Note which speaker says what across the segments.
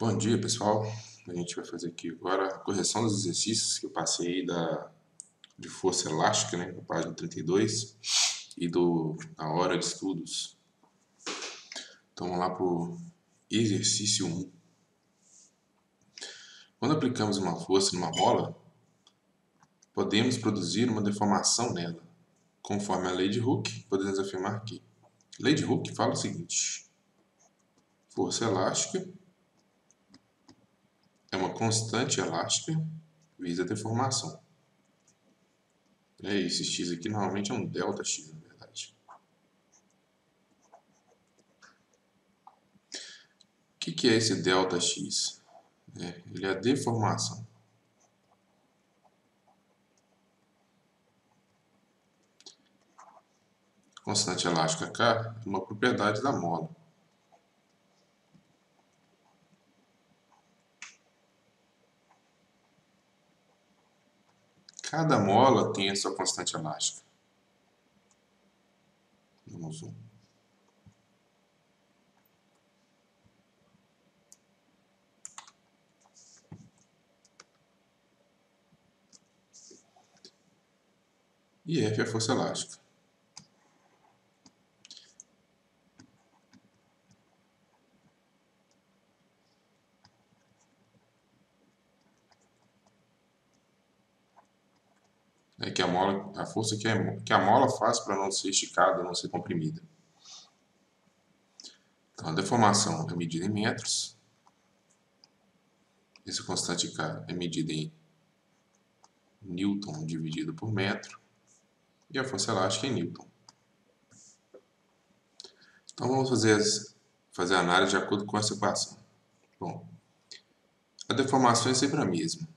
Speaker 1: Bom dia, pessoal. A gente vai fazer aqui agora a correção dos exercícios que eu passei de força elástica, né, na página 32, e da hora de estudos. Então vamos lá para o exercício 1. Quando aplicamos uma força numa bola, podemos produzir uma deformação nela. Conforme a lei de Hooke, podemos afirmar que a lei de Hooke fala o seguinte: força elástica é uma constante elástica vezes a deformação. Esse x aqui normalmente é um delta x, na verdade. O que é esse delta x? Ele é a deformação. Constante elástica K é uma propriedade da mola. Cada mola tem a sua constante elástica. Vamos um. E F é a força elástica. É que a força que a mola faz para não ser esticada, não ser comprimida. Então, a deformação é medida em metros. Esse constante K é medida em Newton dividido por metro. E a força elástica é em Newton. Então, vamos fazer a análise de acordo com essa equação. Bom, a deformação é sempre a mesma.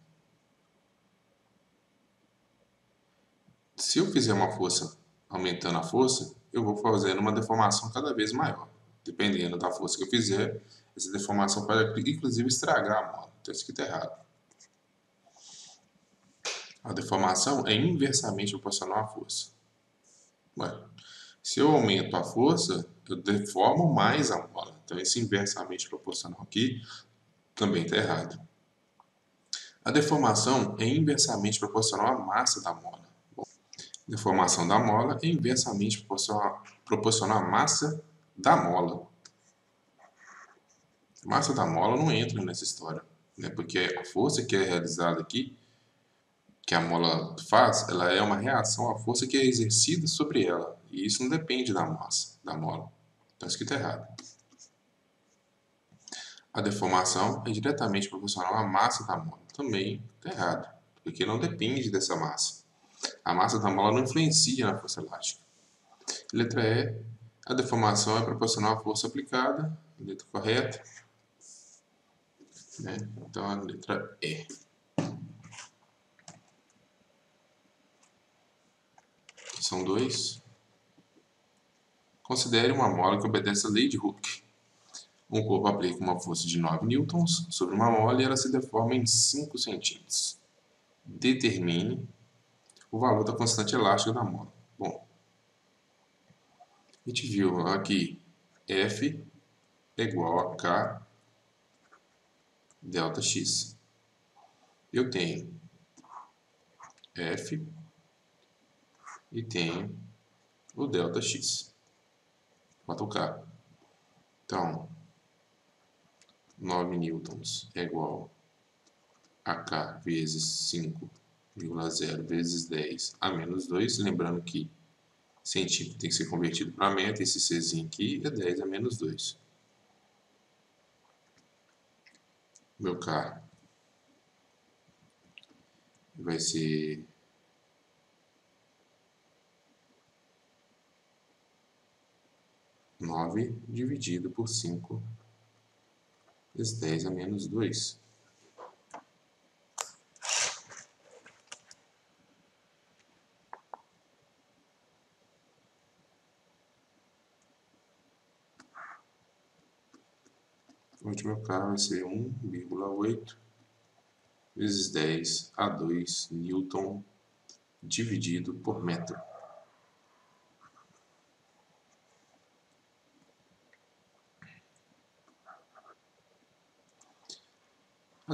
Speaker 1: Se eu fizer uma força aumentando a força, eu vou fazendo uma deformação cada vez maior. Dependendo da força que eu fizer, essa deformação pode inclusive estragar a mola. Está escrito errado. A deformação é inversamente proporcional à força. Ué, se eu aumento a força, eu deformo mais a mola. Então esse inversamente proporcional aqui também está errado. A deformação é inversamente proporcional à massa da mola. Deformação da mola é inversamente proporcional à massa da mola. A massa da mola não entra nessa história, né? Porque a força que é realizada aqui, que a mola faz, ela é uma reação à força que é exercida sobre ela. E isso não depende da massa da mola. Está escrito errado. A deformação é diretamente proporcional à massa da mola. Também está errado, porque não depende dessa massa. A massa da mola não influencia na força elástica. Letra E, a deformação é proporcional à força aplicada. Letra correta. Né? Então, a letra E. Aqui são dois. Considere uma mola que obedece à lei de Hooke. Um corpo aplica uma força de 9 newtons sobre uma mola e ela se deforma em 5 centímetros. Determine o valor da constante elástica da mola. Bom, a gente viu aqui F é igual a K delta X. Eu tenho F e tenho o delta X. Falta o K. Então, 9 newtons é igual a K vezes 5,0 vezes 10 a menos 2. Lembrando que centímetro tem que ser convertido para metro. Esse Czinho aqui é 10 a menos 2. Meu K vai ser 9 dividido por 5 vezes 10 a menos 2. O último K vai ser 1,8 vezes 10 a 2 newton dividido por metro.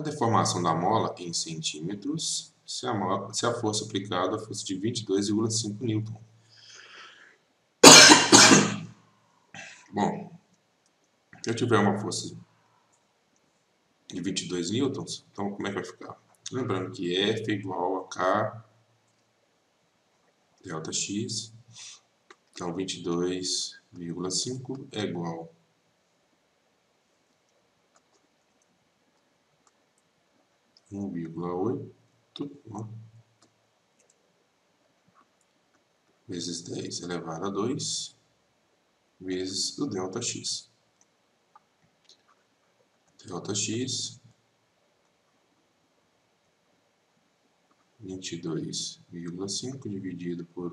Speaker 1: A deformação da mola em centímetros se a força aplicada fosse de 22,5 newton. Bom, se eu tiver uma força de 22 newtons, então como é que vai ficar? Lembrando que F é igual a K delta X, então 22,5 é igual a 1,8 vezes 10 elevado a 2 vezes o delta X. Delta X 22,5 dividido por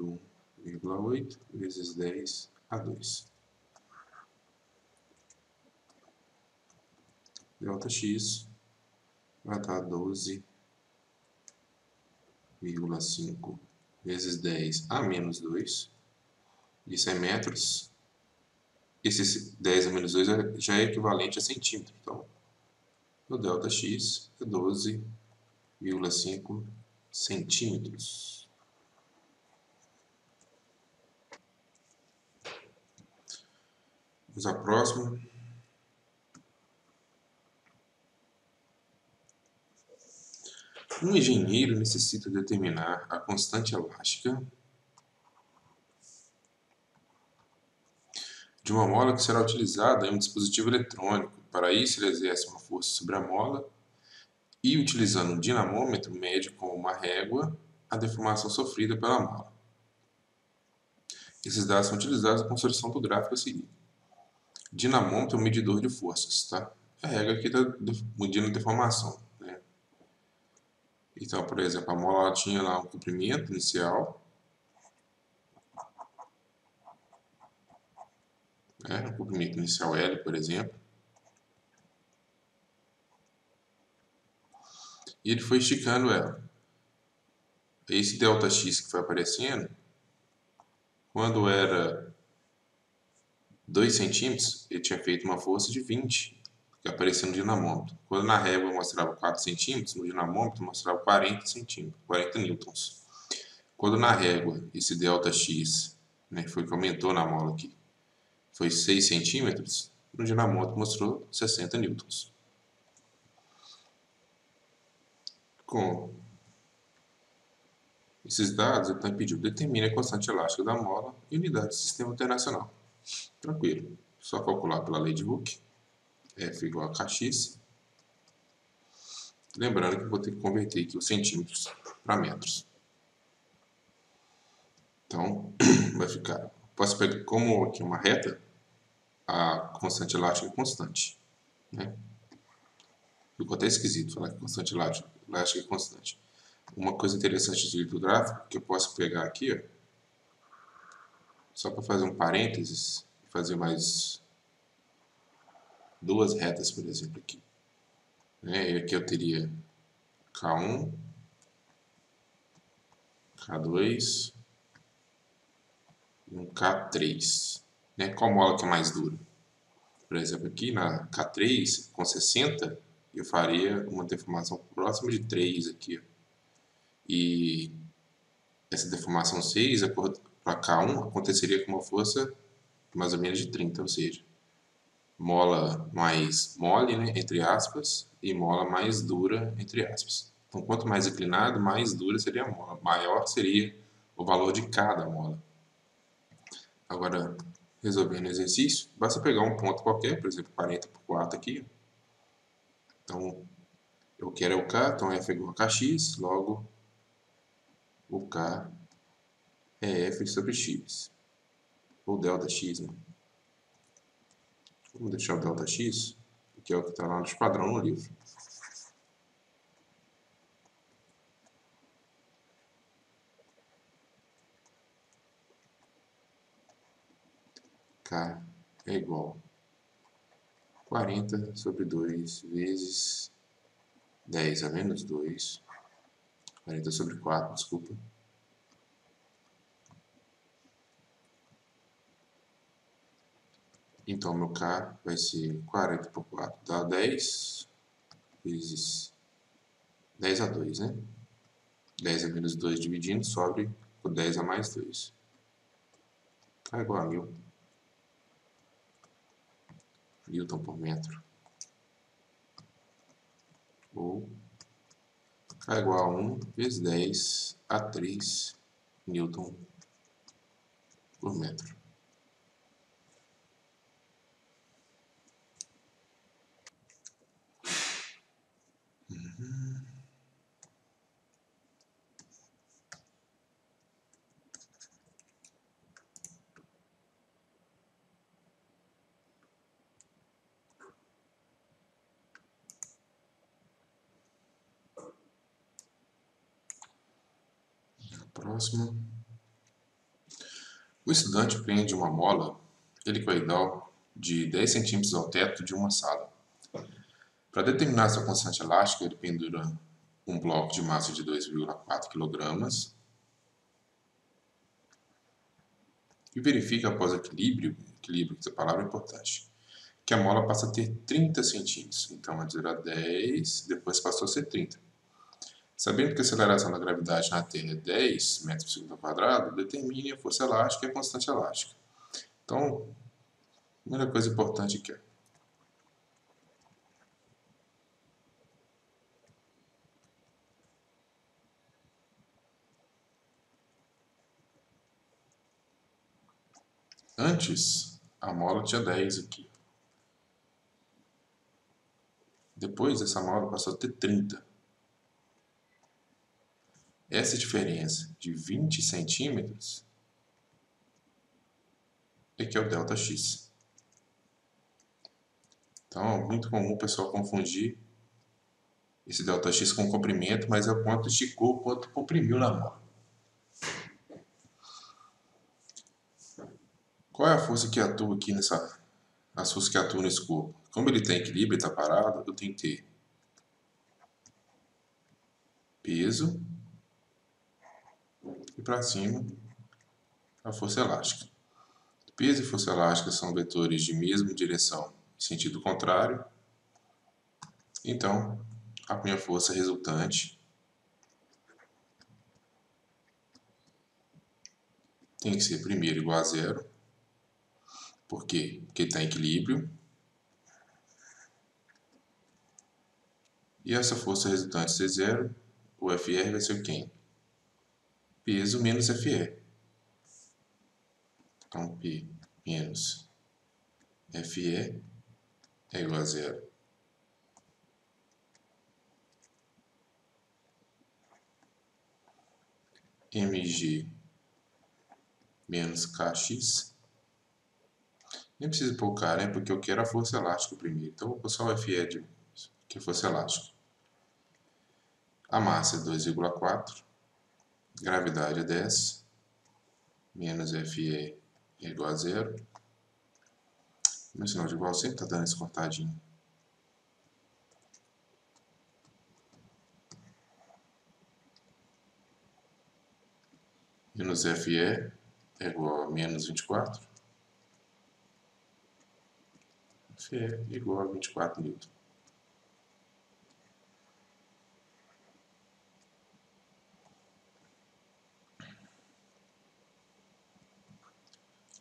Speaker 1: 1,8 vezes 10 a 2. Delta X vai dar 12,5 vezes 10 a menos 2. Isso é metros. Esse 10 a menos 2 já é equivalente a centímetro. Então, o delta X é 12,5 centímetros. Vamos à próxima. Um engenheiro necessita determinar a constante elástica de uma mola que será utilizada em um dispositivo eletrônico. Para isso, ele exerce uma força sobre a mola e, utilizando um dinamômetro, mede com uma régua a deformação sofrida pela mola. Esses dados são utilizados na construção do gráfico a seguir. Dinamômetro é um medidor de forças, tá? A régua aqui está medindo a deformação, né? Então, por exemplo, a mola tinha lá um comprimento inicial, né? O comprimento inicial L, por exemplo. E ele foi esticando ela. Esse ΔX que foi aparecendo, quando era 2 centímetros, ele tinha feito uma força de 20, que aparecia no dinamômetro. Quando na régua mostrava 4 centímetros, no dinamômetro mostrava 40 centímetros, 40 newtons. Quando na régua esse ΔX, né, foi que aumentou na mola aqui, foi 6 centímetros, no dinamômetro mostrou 60 newtons. Com esses dados, então pediu determine a constante elástica da mola em unidade de sistema internacional. Tranquilo, só calcular pela lei de Hooke, F igual a Kx. Lembrando que eu vou ter que converter aqui os centímetros para metros. Então, vai ficar, posso pegar como aqui uma reta, a constante elástica é constante, né? Ficou até esquisito falar que constante elástica é constante. Uma coisa interessante de do gráfico, que eu posso pegar aqui, ó, só para fazer um parênteses, fazer mais duas retas, por exemplo, aqui. Né? E aqui eu teria K1, K2 e um K3. Né? Qual mola que é mais dura? Por exemplo, aqui na K3, com 60, eu faria uma deformação próxima de 3 aqui. E essa deformação 6, para K1, aconteceria com uma força mais ou menos de 30, ou seja, mola mais mole, né, entre aspas, e mola mais dura, entre aspas. Então, quanto mais inclinado, mais dura seria a mola. Maior seria o valor de cada mola. Agora, resolvendo o exercício, basta pegar um ponto qualquer, por exemplo, 40 por 4 aqui. Então, eu quero é o K, então F é igual a Kx, logo o K é F sobre X, ou delta X, né? Vamos deixar o delta X, que é o que está lá no padrão no livro. K é igual a 40 sobre 2 vezes 10 a menos 2, 40 sobre 4, desculpa. Então, meu K vai ser 40 por 4 dá 10, vezes 10 a 2, né? 10 a menos 2 dividindo, sobre o 10 a mais 2. K igual a 1000. Newton por metro. Ou K igual a 1 vezes 10 a 3 Newton por metro. Próximo. O estudante prende uma mola helicoidal de 10 centímetros ao teto de uma sala. Para determinar sua constante elástica, ele pendura um bloco de massa de 2,4 kg e verifica após equilíbrio, essa palavra é importante, que a mola passa a ter 30 centímetros. Então, antes era 10, depois passou a ser 30. Sabendo que a aceleração da gravidade na Terra é 10 metros por segundo ao quadrado, determine a força elástica e a constante elástica. Então, a primeira coisa importante aqui é antes, a mola tinha 10 aqui. Depois, essa mola passou a ter 30. Essa diferença de 20 centímetros é que é o ΔX. Então, é muito comum o pessoal confundir esse ΔX com comprimento, mas é o quanto esticou, o quanto comprimiu na mola. Qual é a força que atua aqui as forças que atuam nesse corpo? Como ele tem equilíbrio, está parado, eu tenho que ter peso e para cima a força elástica. Peso e força elástica são vetores de mesma direção em sentido contrário. Então, a minha força resultante tem que ser primeiro igual a zero. Por quê? Porque está em equilíbrio. E essa força resultante ser zero, o FR vai ser quem? Peso menos FE. Então, P menos FE é igual a zero. MG menos KX. Nem preciso pôr o K, né? Porque eu quero a força elástica primeiro. Então, vou pôr só o FE, que é força elástica. A massa é 2,4. Gravidade é 10. Menos FE é igual a zero. Meu sinal de igual sempre está dando esse cortadinho. Menos FE é igual a menos 24. FE é igual a 24 newton.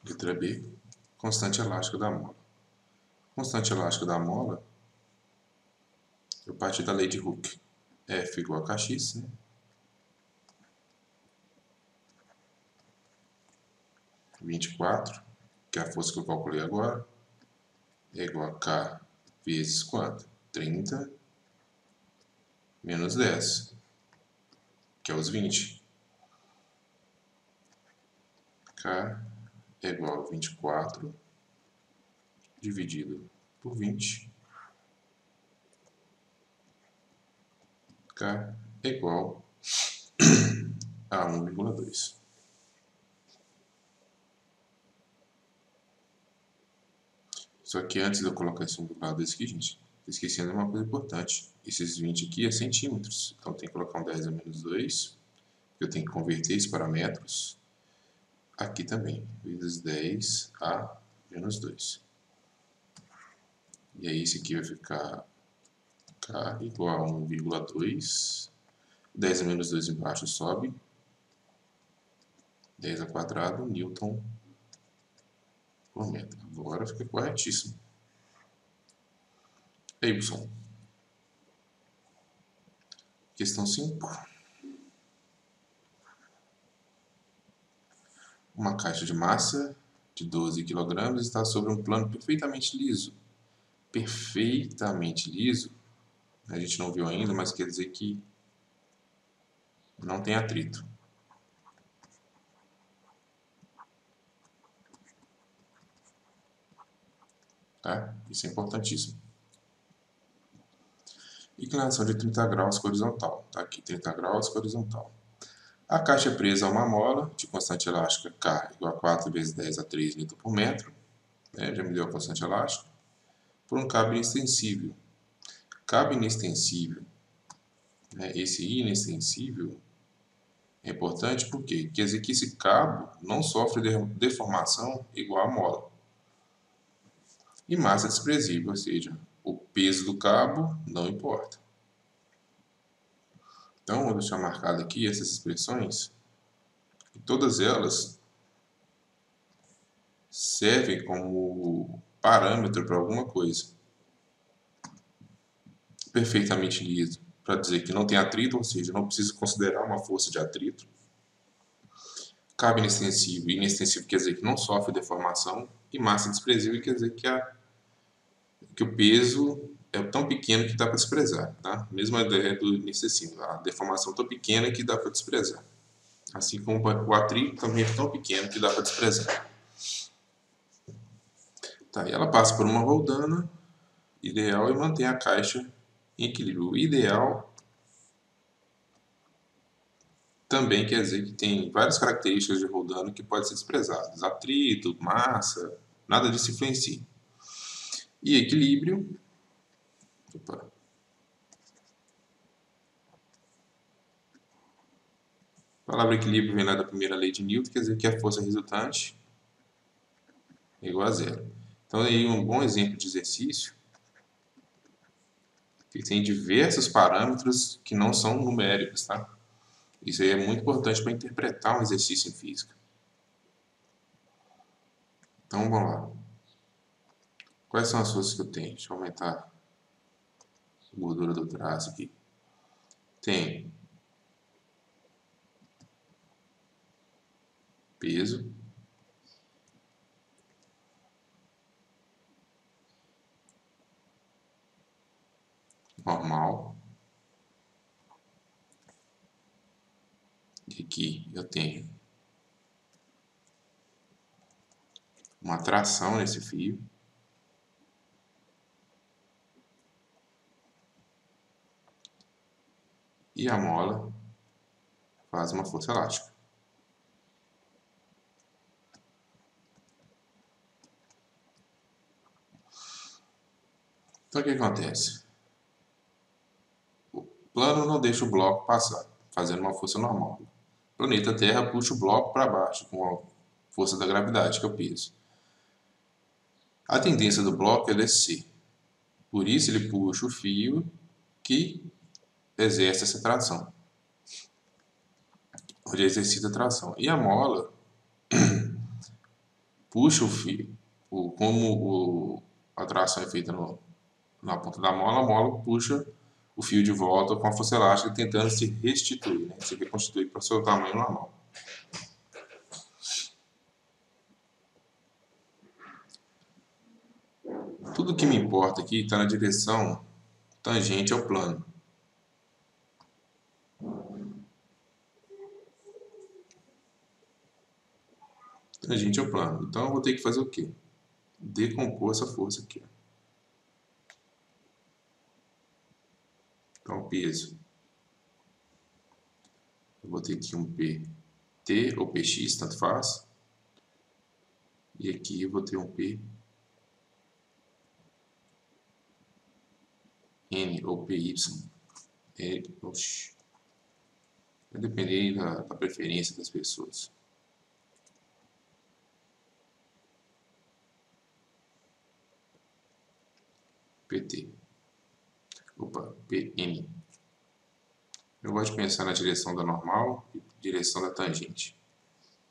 Speaker 1: Letra B, constante elástica da mola. Constante elástica da mola, eu parti da lei de Hooke. F igual a Kx, né? 24, que é a força que eu calculei agora, é igual a K vezes quanto? 30 menos 10, que é os 20. K é igual a 24 dividido por 20. K é igual a 1,2. Só que antes de eu colocar esse 1,2 aqui, gente, estou esquecendo uma coisa importante. Esses 20 aqui é centímetros. Então tem que colocar um 10 a menos 2. Eu tenho que converter isso para metros. Aqui também, vezes 10 a menos 2. E aí esse aqui vai ficar K igual a 1,2. 10 menos 2 embaixo sobe. 10 ao quadrado, Newton por metro. Agora fica corretíssimo. Y. Questão 5. Uma caixa de massa de 12 kg está sobre um plano perfeitamente liso. Perfeitamente liso, a gente não viu ainda, mas quer dizer que não tem atrito. Tá? Isso é importantíssimo. Inclinação de 30 graus horizontal. Tá aqui, 30 graus horizontal. A caixa é presa a uma mola de constante elástica K igual a 4 vezes 10 a 3 Nm por metro. Né? Já me deu a constante elástica. Por um cabo inextensível. Cabo inextensível. Né? Esse inextensível é importante porque quer dizer que esse cabo não sofre deformação igual à mola. E massa desprezível, ou seja, o peso do cabo não importa. Então, vou deixar marcado aqui essas expressões, e todas elas servem como parâmetro para alguma coisa. Perfeitamente liso, para dizer que não tem atrito, ou seja, não preciso considerar uma força de atrito. Cabo inextensível, inextensível quer dizer que não sofre deformação, e massa desprezível quer dizer que o peso é tão pequeno que dá para desprezar, tá? Mesmo a ideia do inextensível, a deformação tão pequena que dá para desprezar. Assim como o atrito também é tão pequeno que dá para desprezar. Tá, e ela passa por uma roldana ideal e mantém a caixa em equilíbrio. O ideal também quer dizer que tem várias características de roldano que podem ser desprezadas. Atrito, massa, nada disso influencia. E equilíbrio. Opa. A palavra equilíbrio vem lá da primeira lei de Newton, quer dizer que a força resultante é igual a zero. Então, aí um bom exemplo de exercício que tem diversos parâmetros que não são numéricos, tá? Isso aí é muito importante para interpretar um exercício em física. Então, vamos lá. Quais são as forças que eu tenho? Deixa eu aumentar a gordura do traço aqui. Tem peso, normal. E aqui eu tenho uma tração nesse fio. E a mola faz uma força elástica. Então o que acontece? O plano não deixa o bloco passar, fazendo uma força normal. O planeta Terra puxa o bloco para baixo com a força da gravidade, que é o peso. A tendência do bloco é descer. Por isso ele puxa o fio que exerce essa tração. Onde exercita a tração. E a mola puxa o fio. A tração é feita na ponta da mola, a mola puxa o fio de volta com a força elástica tentando se restituir, né? Se reconstituir para o seu tamanho normal. Tudo que me importa aqui está na direção tangente ao plano. Tangente ao plano. Então eu vou ter que fazer o quê? Decompor essa força aqui. Então, peso. Eu vou ter aqui um PT ou PX, tanto faz. E aqui eu vou ter um PN ou PY. Vai depender da preferência das pessoas. PT. Opa, PN. Eu gosto de pensar na direção da normal e direção da tangente.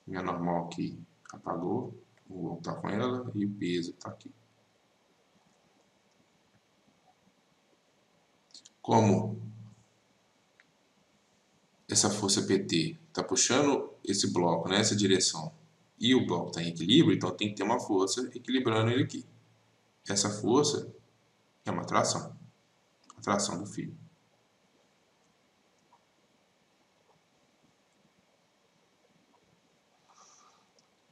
Speaker 1: Minha normal aqui apagou, vou voltar com ela e o peso está aqui. Como essa força PT está puxando esse bloco nessa direção e o bloco está em equilíbrio, então tem que ter uma força equilibrando ele aqui. Essa força é uma tração, a tração do fio.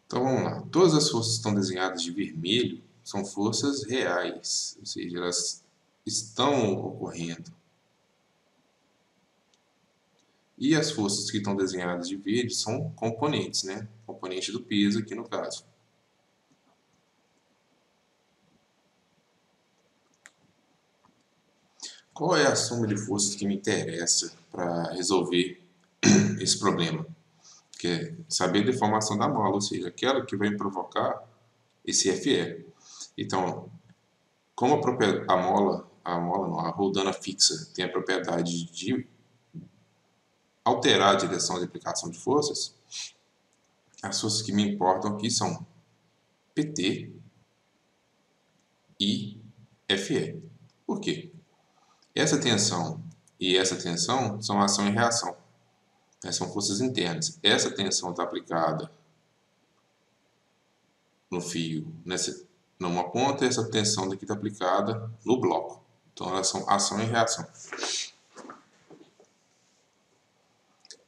Speaker 1: Então vamos lá, todas as forças que estão desenhadas de vermelho são forças reais, ou seja, elas estão ocorrendo. E as forças que estão desenhadas de verde são componentes, né? Componente do peso aqui no caso. Qual é a soma de forças que me interessa para resolver esse problema? Que é saber a deformação da mola, ou seja, aquela que vai provocar esse FE. Então, como a roldana fixa tem a propriedade de alterar a direção de aplicação de forças, as forças que me importam aqui são PT e FE. Por quê? Essa tensão e essa tensão são ação e reação. São forças internas. Essa tensão está aplicada no fio numa ponta e essa tensão daqui está aplicada no bloco. Então elas são ação e reação.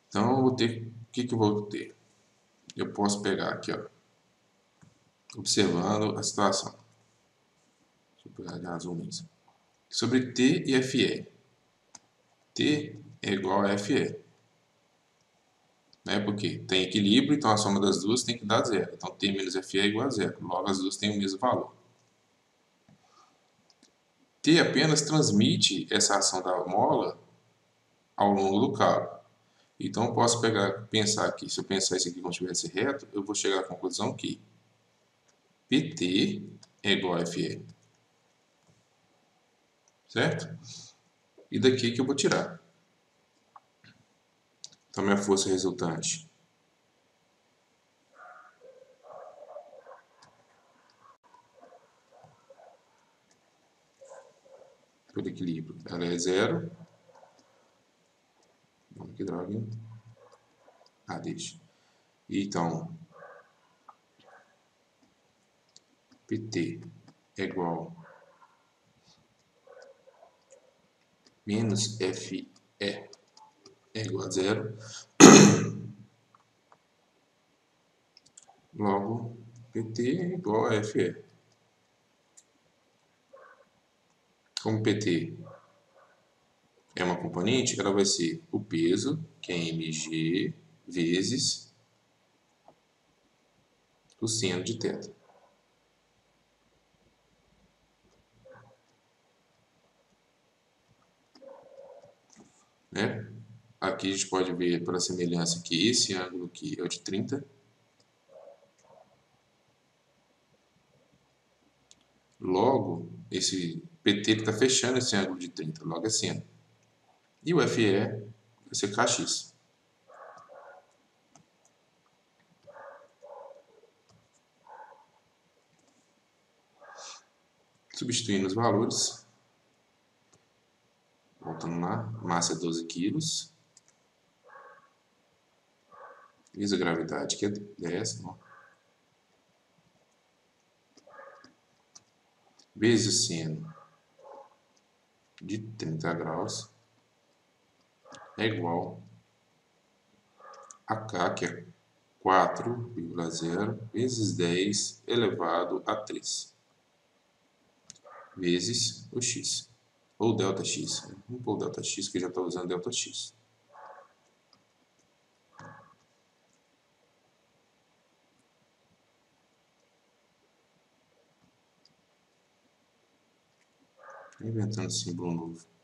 Speaker 1: Então eu vou ter, o que eu vou ter? Eu posso pegar aqui, ó, observando a situação. Deixa eu pegar de azul mesmo. Sobre T e FE. T é igual a FE. Né? Porque tem equilíbrio, então a soma das duas tem que dar zero. Então T menos FE é igual a zero. Logo as duas têm o mesmo valor. T apenas transmite essa ação da mola ao longo do cabo. Então eu posso pensar aqui, se eu pensar isso aqui como se estivesse reto, eu vou chegar à conclusão que PT é igual a FE. Certo? E daqui que eu vou tirar. Então minha força resultante por equilíbrio, ela é zero. Que droga. Deixa. Então, PT é igual menos FE é igual a zero. Logo, PT é igual a FE. Como PT é uma componente, ela vai ser o peso, que é mg, vezes o seno de θ. Né? Aqui a gente pode ver pela semelhança que esse ângulo aqui é o de 30. Logo, esse PT está fechando esse ângulo de 30, logo é seno. E o FE vai ser Kx. Substituindo os valores, voltando lá, massa é 12 kg, vezes a gravidade, que é 10, vezes o seno de 30 graus é igual a K, que é 4,0 vezes 10 elevado a 3, vezes o x, ou ΔX. Vamos pôr o ΔX, que já está usando ΔX. Inventando símbolo novo.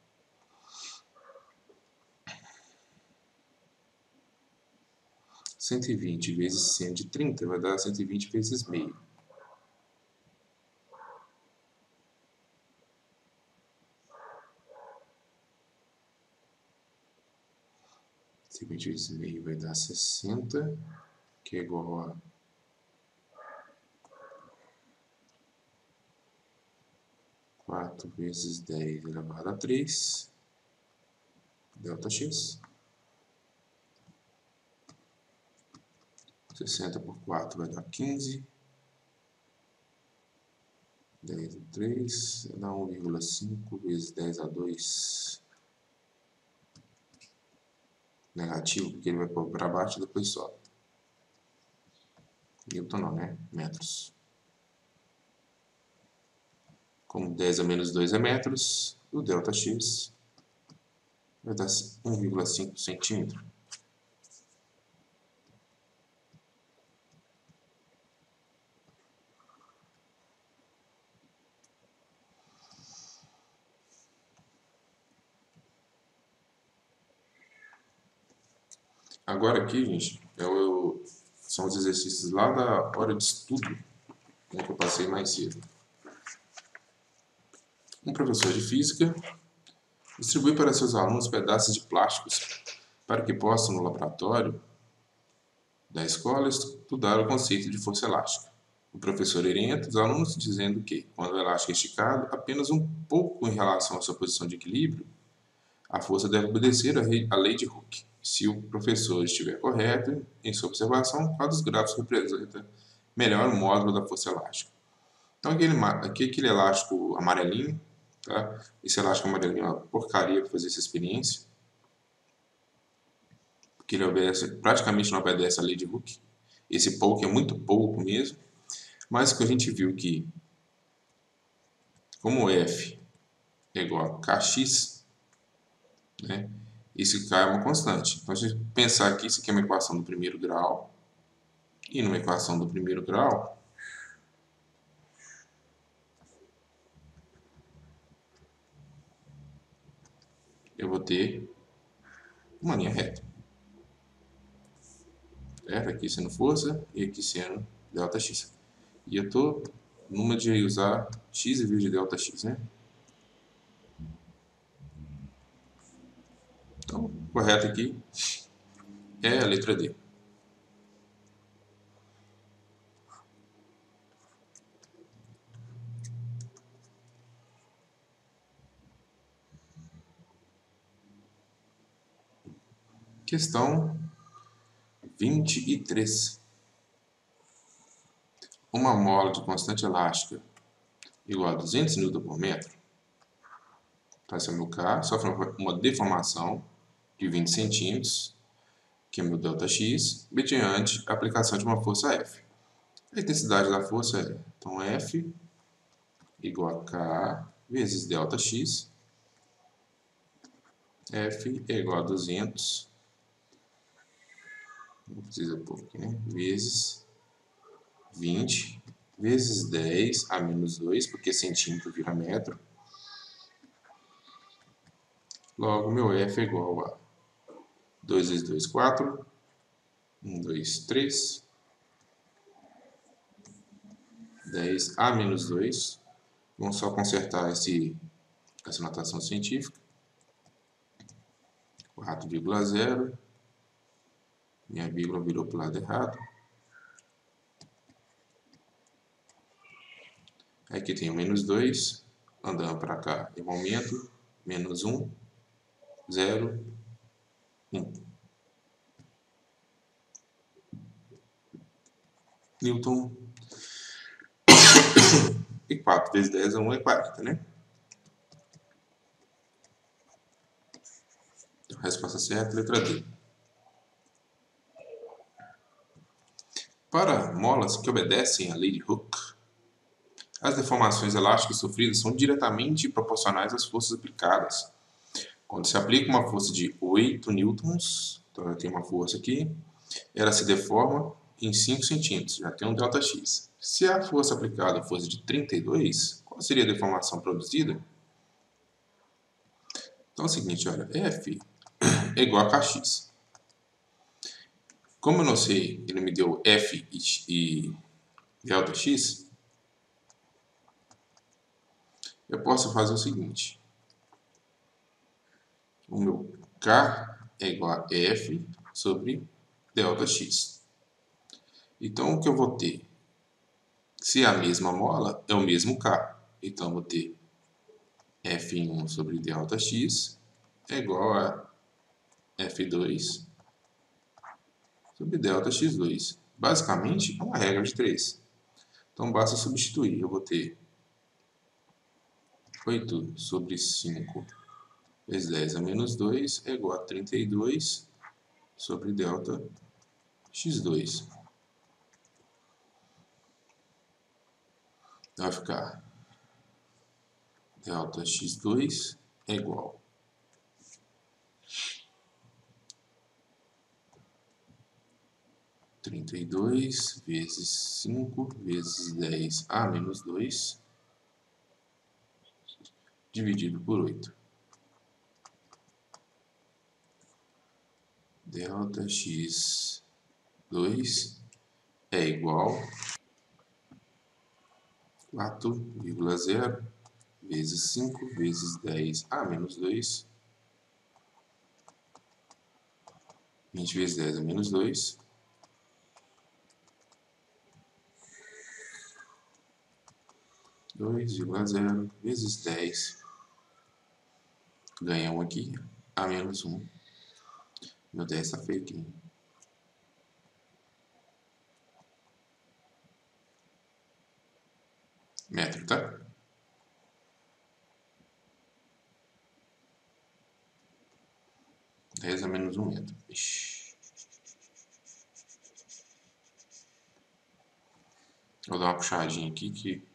Speaker 1: 120 vezes seno de 30 vai dar 120 vezes meio. 120 vezes meio vai dar 60, que é igual a 4 vezes 10 elevado a 3, ΔX. 60 por 4 vai dar 15. 10 a 3 dá 1,5 vezes 10 a 2. Negativo, porque ele vai pôr para baixo e depois sobe. Newton não, né? Metros. Como 10 a menos 2 é metros, o ΔX vai dar 1,5 centímetro. Agora aqui, gente, são os exercícios lá da hora de estudo, né, que eu passei mais cedo. Um professor de física distribui para seus alunos pedaços de plásticos para que possam, no laboratório da escola, estudar o conceito de força elástica. O professor orienta os alunos dizendo que, quando o elástico é esticado apenas um pouco em relação à sua posição de equilíbrio, a força deve obedecer à lei de Hooke. Se o professor estiver correto em sua observação, qual dos gráficos representa melhor o módulo da força elástica? Então, aquele elástico amarelinho, tá? Esse elástico amarelinho é uma porcaria para fazer essa experiência, porque ele praticamente não obedece à lei de Hooke. Esse pouco é muito pouco mesmo, mas que a gente viu que, como F é igual a Kx, né? Esse K é uma constante. Então, se a gente pensar aqui, isso aqui é uma equação do primeiro grau, e numa equação do primeiro grau, eu vou ter uma linha reta. Certo? Aqui sendo força e aqui sendo ΔX. E eu estou numa de usar x em vez de ΔX, né? Então, o correto aqui é a letra D. Questão 23. Uma mola de constante elástica igual a 200 Nm por metro, tá? Esse é o meu K, sofre uma deformação de 20 centímetros, que é meu ΔX, mediante a aplicação de uma força F. A intensidade da força é, então, F igual a K vezes ΔX. F é igual a 200, não precisa pôr aqui, né? Vezes 20, vezes 10 a menos 2, porque centímetro vira metro. Logo, meu F é igual a 2 vezes 2, 4. 1, 2, 3. 10 a menos 2. Vamos só consertar essa notação científica. 4,0. Minha vírgula virou para o lado errado. Aqui tem o menos 2. Andando para cá, eu aumento. Menos 1. 0. 1. Newton. E 4 vezes 10 é 1 é 40, né? A resposta certa, letra D. Para molas que obedecem à lei de Hooke, as deformações elásticas sofridas são diretamente proporcionais às forças aplicadas. Quando se aplica uma força de 8 newtons, então eu tenho uma força aqui, ela se deforma em 5 centímetros, já tem um ΔX. Se a força aplicada fosse de 32, qual seria a deformação produzida? Então é o seguinte, olha, F é igual a Kx. Como eu não sei, ele me deu F e ΔX, eu posso fazer o seguinte. O meu K é igual a F sobre ΔX. Então, o que eu vou ter? Se é a mesma mola, é o mesmo K. Então, eu vou ter F1 sobre ΔX é igual a F2 sobre ΔX2. Basicamente, é uma regra de 3. Então, basta substituir. Eu vou ter 8 sobre 5 vezes 10 a menos 2 é igual a 32 sobre ΔX2. Então, vai ficar ΔX2 é igual a 32 vezes 5 vezes 10 a menos 2 dividido por 8. ΔX2 é igual a 4,0 vezes 5 vezes 10 a menos 2, 20 vezes 10 a menos 2, 2,0 vezes 10, ganha 1 aqui, a menos 1. Meu 10 está feio aqui. Metro, tá? Dez a menos 1 metro. Ixi. Vou dar uma puxadinha aqui que...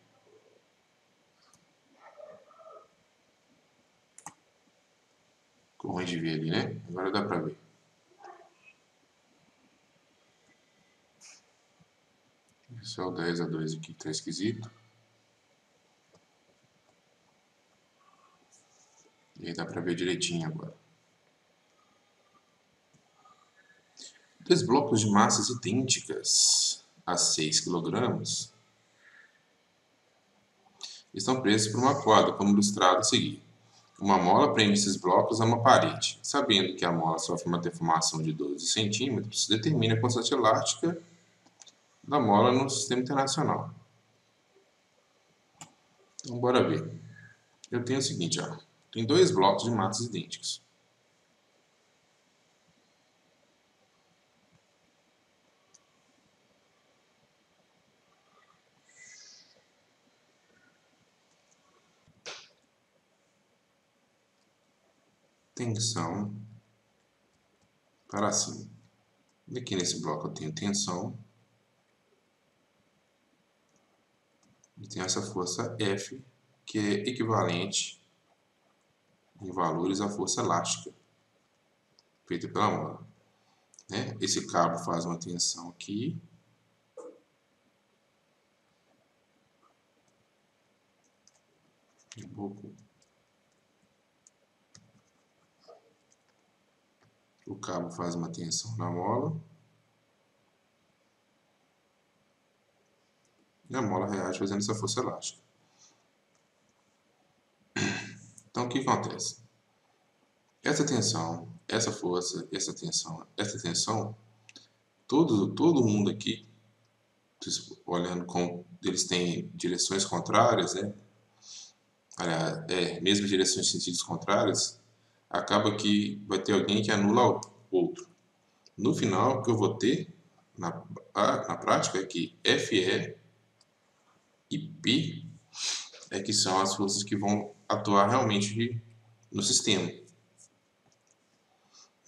Speaker 1: ficou ruim de ver ali, né? Agora dá pra ver. Esse é o 10 a 2 aqui que tá esquisito. E aí dá pra ver direitinho agora. 2 blocos de massas idênticas a 6 kg estão presos por uma corda, como ilustrado a seguir. Uma mola prende esses blocos a uma parede. Sabendo que a mola sofre uma deformação de 12 centímetros, determine a constante elástica da mola no sistema internacional. Então, bora ver. Eu tenho o seguinte, ó. Tem 2 blocos de massas idênticos. Tensão para cima. Aqui nesse bloco eu tenho tensão e tenho essa força F, que é equivalente em valores à força elástica feita pela mola. Né? Esse cabo faz uma tensão aqui. Um pouco. O cabo faz uma tensão na mola. E a mola reage fazendo essa força elástica. Então, o que acontece? Essa tensão, essa força, essa tensão, todo mundo aqui, olhando como eles têm direções contrárias, né? Mesmo direções em sentidos contrários, acaba que vai ter alguém que anula o outro. No final, o que eu vou ter na prática é que FE e P é que são as forças que vão atuar realmente no sistema.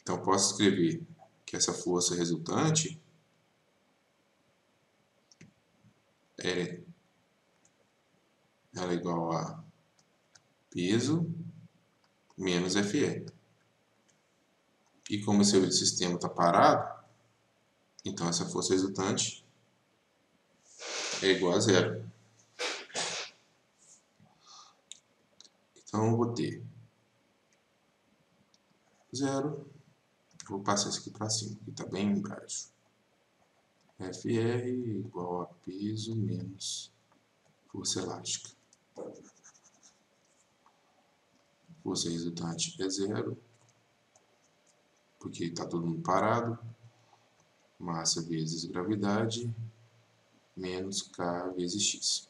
Speaker 1: Então, eu posso escrever que essa força resultante ela é igual a peso menos FE. E como esse sistema está parado, então essa força resultante é igual a zero. Então eu vou ter zero. Vou passar isso aqui para cima, que está bem embaixo. FR igual a peso menos força elástica. Força resultante é zero. porque está todo mundo parado. Massa vezes gravidade, menos K vezes X.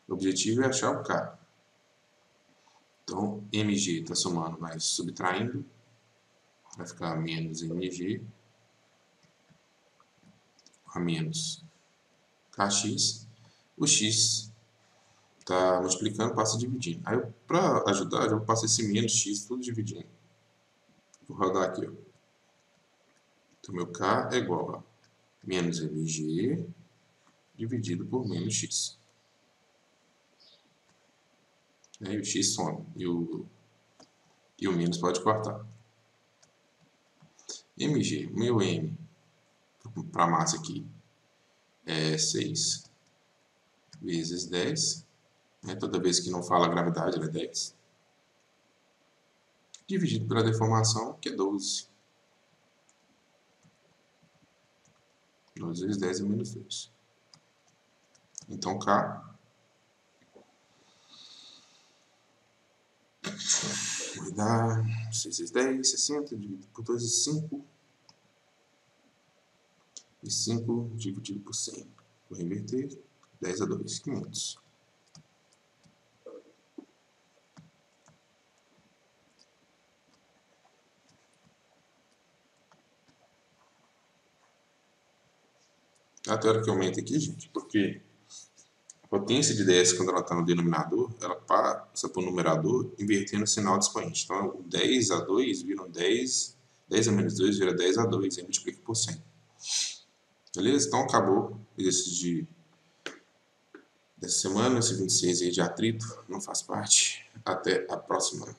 Speaker 1: O objetivo é achar o K. Então, mg está somando, vai subtraindo, vai ficar menos mg a menos kx. O x está multiplicando, passa dividindo. Aí, para ajudar, eu passo esse menos x tudo dividindo. Vou rodar aqui, ó. Então, meu k é igual a menos mg dividido por menos x. Aí o x some e o menos pode cortar. mg, meu m, para a massa aqui, é 6 vezes 10. Né? Toda vez que não fala gravidade, ela é 10. Dividido pela deformação, que é 12. 12 vezes 10 é menos 2. Então, K vai dar 6 vezes 10, 60, dividido por 2 é 5. E 5 dividido por 100. Vou inverter. 10 a 2, 500. A teoria que aumenta aqui, gente, porque a potência de 10, quando ela está no denominador, ela passa para o numerador invertendo o sinal de expoente. Então, o 10 a 2 vira um 10, 10 a menos 2 vira 10 a 2, aí multiplica por 100. Beleza? Então, acabou o exercício dessa semana, esse 26 aí de atrito, não faz parte. Até a próxima.